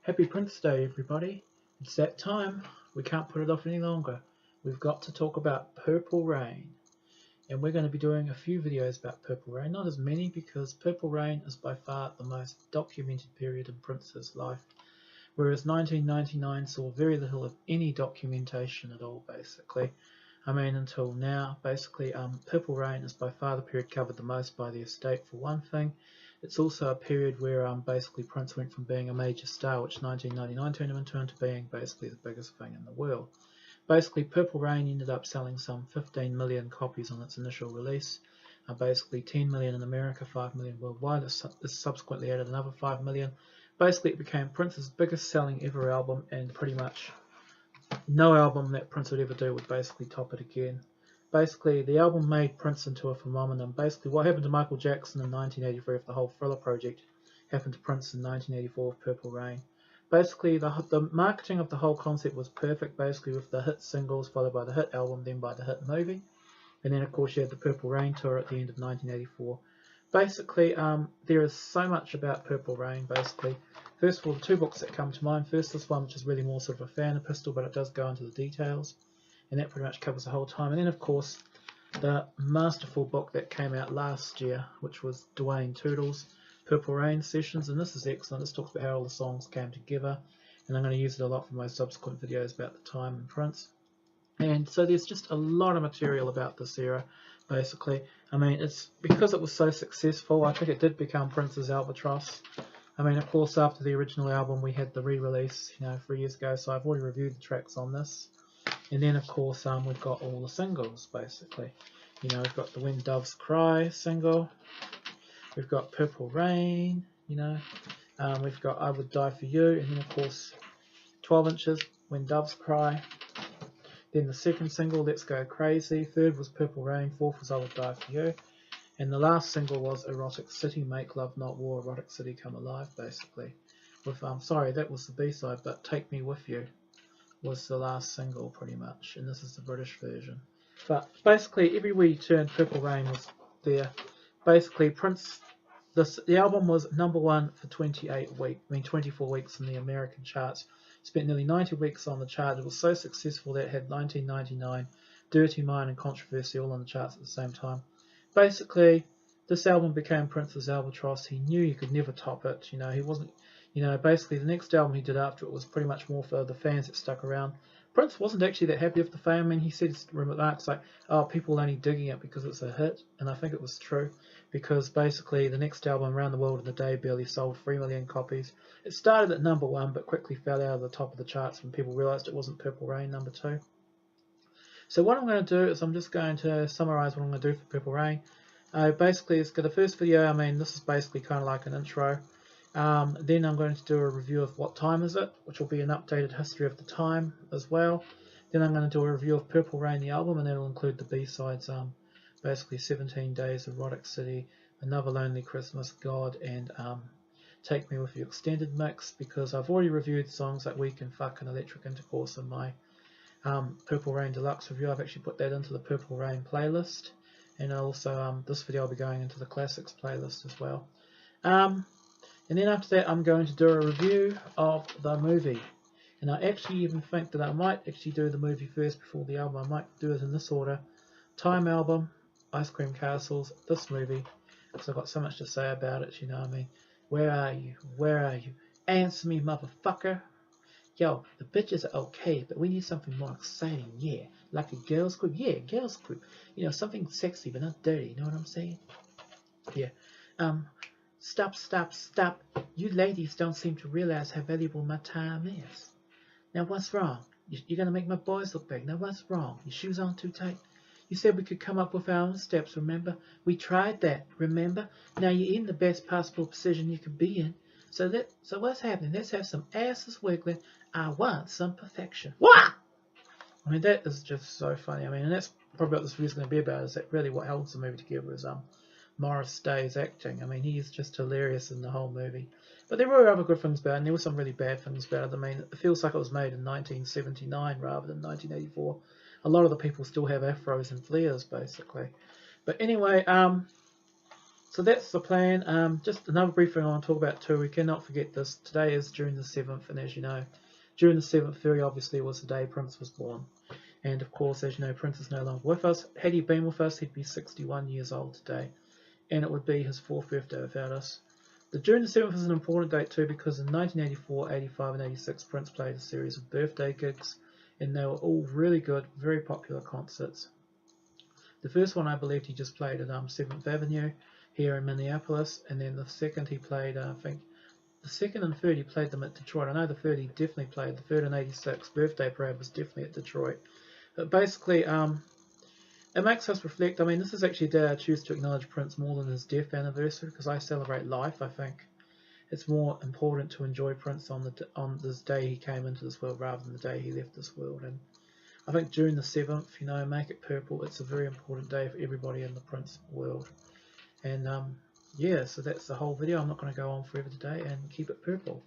Happy Prince Day, everybody. It's that time. We can't put it off any longer. We've got to talk about Purple Rain. And we're going to be doing a few videos about Purple Rain. Not as many because Purple Rain is by far the most documented period in Prince's life. Whereas 1999 saw very little of any documentation at all, basically. Until now, basically, Purple Rain is by far the period covered the most by the estate, for one thing. It's also a period where basically Prince went from being a major star, which 1999 turned him into being basically the biggest thing in the world. Basically, Purple Rain ended up selling some 15 million copies on its initial release. Basically 10 million in America, 5 million worldwide. This subsequently added another 5 million. Basically, it became Prince's biggest selling ever album, and pretty much no album that Prince would ever do would basically top it again. Basically, the album made Prince into a phenomenon. Basically, what happened to Michael Jackson in 1983 with the whole Thriller project happened to Prince in 1984 with Purple Rain. Basically, the marketing of the whole concept was perfect, basically with the hit singles followed by the hit album, then by the hit movie. And then, of course, you had the Purple Rain tour at the end of 1984. Basically, there is so much about Purple Rain, basically. First of all, the two books that come to mind. First, this one, which is really more sort of a fan epistle, but it does go into the details. And that pretty much covers the whole time. And then, of course, the masterful book that came out last year, which was Dwayne Toodle's Purple Rain Sessions. And this is excellent. This talks about how all the songs came together. And I'm going to use it a lot for my subsequent videos about the time and Prince. And so there's just a lot of material about this era, basically. It's because it was so successful, I think it did become Prince's albatross. Of course, after the original album, we had the re-release, 3 years ago, so I've already reviewed the tracks on this. And then, of course, we've got all the singles, basically. We've got the When Doves Cry single. We've got Purple Rain, we've got I Would Die For You. And then, of course, 12 Inches, When Doves Cry. Then the second single, Let's Go Crazy. Third was Purple Rain. Fourth was I Would Die For You. And the last single was Erotic City, Make Love Not War, Erotic City Come Alive, basically. With sorry, that was the B-side, but Take Me With You was the last single, pretty much. And this is the British version. But basically, everywhere you turn, Purple Rain was there. Basically, Prince, the album was #1 for 24 weeks in the American charts. Spent nearly 90 weeks on the chart. It was so successful that it had 1999, Dirty Mind and Controversy all on the charts at the same time. Basically, this album became Prince's albatross. He knew he could never top it. He wasn't, basically the next album he did after it was pretty much more for the fans that stuck around. Prince wasn't actually that happy with the fame. He said remarks like, oh, people only digging it because it's a hit. And I think it was true, because basically the next album, Around the World in a Day, barely sold 3 million copies. It started at #1, but quickly fell out of the top of the charts when people realised it wasn't Purple Rain #2. So what I'm going to do is I'm just going to summarise what I'm going to do for Purple Rain. Basically, it's got the first video. This is basically kind of like an intro. Then I'm going to do a review of What Time Is It, which will be an updated history of the time as well. Then I'm going to do a review of Purple Rain, the album, and that will include the B-sides, basically 17 Days, Erotic City, Another Lonely Christmas, God, and Take Me With You extended mix, because I've already reviewed songs like Weak and Fuck and Electric Intercourse in my Purple Rain Deluxe review. I've actually put that into the Purple Rain playlist, and also this video will be going into the Classics playlist as well. And then after that, I'm going to do a review of the movie. And I actually even think that I might actually do the movie first before the album. I might do it in this order: Time album, Ice Cream Castles, this movie, because I've got so much to say about it, Where are you? Where are you? Answer me, motherfucker. Yo, the bitches are okay, but we need something more exciting, yeah. Like a girls group, yeah, girls group. Something sexy but not dirty, you know what I'm saying? Yeah. Stop, stop, stop. You ladies don't seem to realize how valuable my time is. Now what's wrong? You're gonna make my boys look big. Now what's wrong? Your shoes on too tight? You said we could come up with our own steps, remember? We tried that, remember? Now you're in the best possible position you could be in. So what's happening? Let's have some asses wiggling. I want some perfection. What? That is just so funny. And that's probably what this video is going to be about. Is that really what holds the movie together is Morris Day's acting. He is just hilarious in the whole movie. But there were other good things about it, and there were some really bad things about it. It feels like it was made in 1979 rather than 1984. A lot of the people still have afros and flares, basically. But anyway, So that's the plan. Just another brief thing I want to talk about too. We cannot forget this. Today is June the 7th, and as you know, June the 7th very obviously was the day Prince was born. And of course, as you know, Prince is no longer with us. Had he been with us, he'd be 61 years old today, and it would be his 4th birthday without us. The June the 7th is an important date too, because in 1984, 85 and 86 Prince played a series of birthday gigs, and they were all really good, very popular concerts. The first one I believed he just played at 7th Avenue here in Minneapolis, and then the second he played, I think, the second and third he played them at Detroit. I know the third he definitely played, the third in 86, birthday parade was definitely at Detroit. But basically, it makes us reflect. I mean, this is actually a day I choose to acknowledge Prince more than his death anniversary, because I celebrate life. I think it's more important to enjoy Prince on this day he came into this world rather than the day he left this world. And I think June the 7th, you know, make it purple. It's a very important day for everybody in the Prince world. And yeah, so that's the whole video. I'm not going to go on forever today, and keep it purple.